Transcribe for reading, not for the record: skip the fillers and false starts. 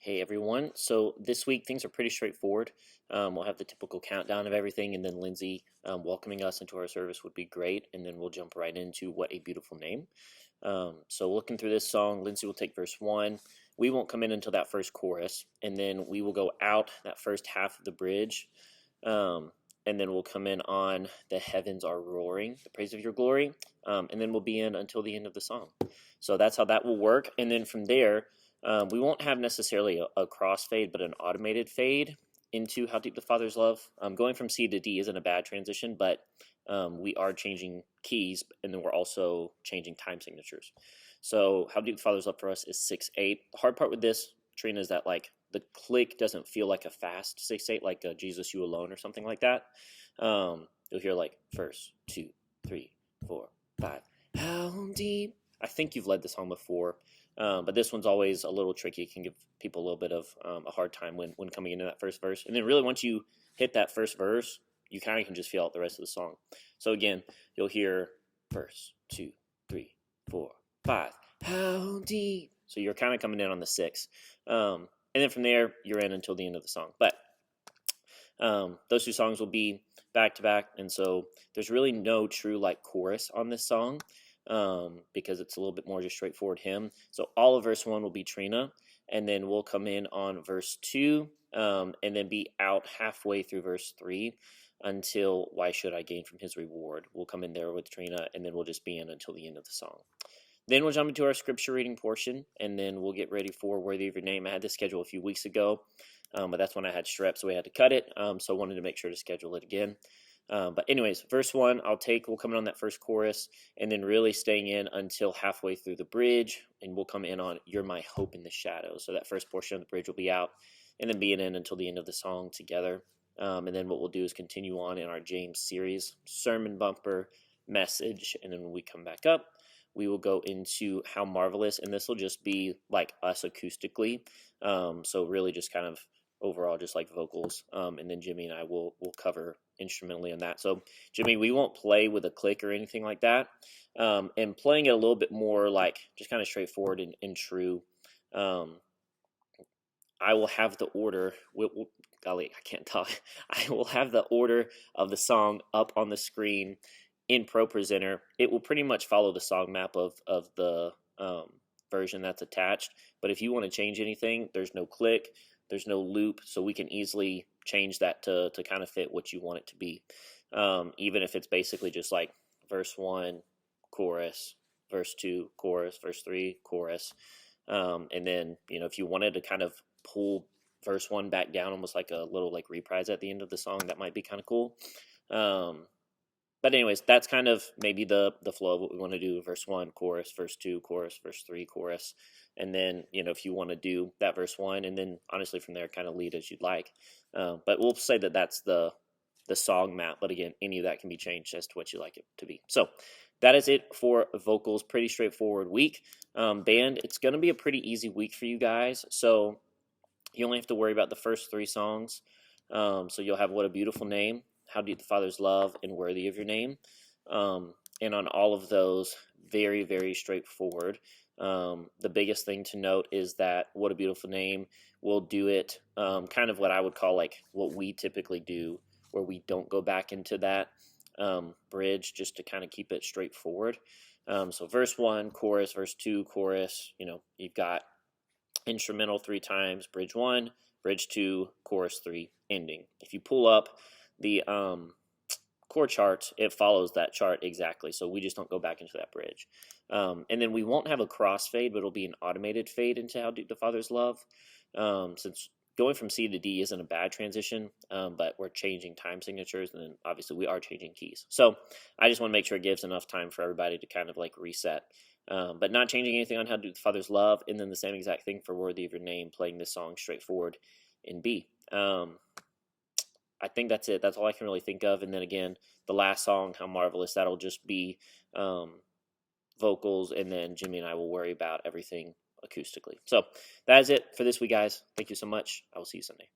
Hey everyone. So this week things are pretty straightforward. We'll have the typical countdown of everything, and then Lindsay welcoming us into our service would be great, and then we'll jump right into What a Beautiful Name. So looking through this song, Lindsay will take verse 1. We won't come in until that first chorus, and then we will go out that first half of the bridge, and then we'll come in on the heavens are roaring, the praise of your glory, and then we'll be in until the end of the song. So that's how that will work, and then from there, we won't have necessarily a crossfade, but an automated fade into How Deep the Father's Love. Going from C to D isn't a bad transition, but we are changing keys, and then we're also changing time signatures. So How Deep the Father's Love for us is 6/8. The hard part with this, Trina, is that like the click doesn't feel like a fast 6/8, like Jesus You Alone or something like that. You'll hear like verse 2, 3, 4, 5. How deep. I think you've led the song before. But this one's always a little tricky. It can give people a little bit of a hard time when coming into that first verse. And then really once you hit that first verse, you kind of can just feel out the rest of the song. So again, you'll hear verse 2, 3, 4, 5. How deep. So you're kind of coming in on the 6. And then from there, you're in until the end of the song. But those two songs will be back to back. And so there's really no true like chorus on this song. Because it's a little bit more just straightforward hymn. So all of verse 1 will be Trina, and then we'll come in on verse 2, and then be out halfway through verse 3 until Why Should I Gain from His Reward. We'll come in there with Trina, and then we'll just be in until the end of the song. Then we'll jump into our scripture reading portion, and then we'll get ready for Worthy of Your Name. I had this schedule a few weeks ago, but that's when I had strep, so we had to cut it, so I wanted to make sure to schedule it again. But anyways, verse 1, we'll come in on that first chorus, and then really staying in until halfway through the bridge, and we'll come in on You're My Hope in the Shadows. So that first portion of the bridge will be out, and then being in until the end of the song together. And then what we'll do is continue on in our James series, sermon bumper, message, and then when we come back up, we will go into How Marvelous, and this will just be like us acoustically. So really just kind of overall just like vocals, and then Jimmy and I will cover instrumentally on that. So Jimmy, we won't play with a click or anything like that, and playing it a little bit more like just kind of straightforward and true. I will have the order. Golly, I can't talk. I will have the order of the song up on the screen in Pro Presenter. It will pretty much follow the song map of the version that's attached. But if you want to change anything, there's no click. There's no loop, so we can easily change that to kind of fit what you want it to be. Even if it's basically just like verse 1, chorus, verse 2, chorus, verse 3, chorus. And then, if you wanted to kind of pull verse 1 back down, almost like a little like reprise at the end of the song, that might be kind of cool. But anyways, that's kind of maybe the flow of what we want to do. Verse 1, chorus, verse 2, chorus, verse 3, chorus. And then, if you want to do that verse 1, and then honestly from there kind of lead as you'd like. But we'll say that that's the song map. But again, any of that can be changed as to what you like it to be. So that is it for vocals. Pretty straightforward week. Band, it's going to be a pretty easy week for you guys. So you only have to worry about the first 3 songs. So you'll have What a Beautiful Name, How Deep the Father's Love, and Worthy of Your Name. And on all of those, very, very straightforward. The biggest thing to note is that What a Beautiful Name will do it kind of what I would call like what we typically do, where we don't go back into that bridge, just to kind of keep it straightforward. So verse 1, chorus, verse 2, chorus, you've got instrumental 3 times, bridge 1, bridge 2, chorus 3, ending. If you pull up the chord chart, it follows that chart exactly, so we just don't go back into that bridge. And then we won't have a crossfade, but it'll be an automated fade into How Deep the Father's Love, since going from C to D isn't a bad transition, but we're changing time signatures, and then obviously we are changing keys. So I just want to make sure it gives enough time for everybody to kind of like reset, but not changing anything on How Deep the Father's Love, and then the same exact thing for Worthy of Your Name, playing this song straightforward in B. I think that's it. That's all I can really think of. And then again, the last song, How Marvelous, that'll just be vocals, and then Jimmy and I will worry about everything acoustically. So that is it for this week, guys. Thank you so much. I will see you Sunday.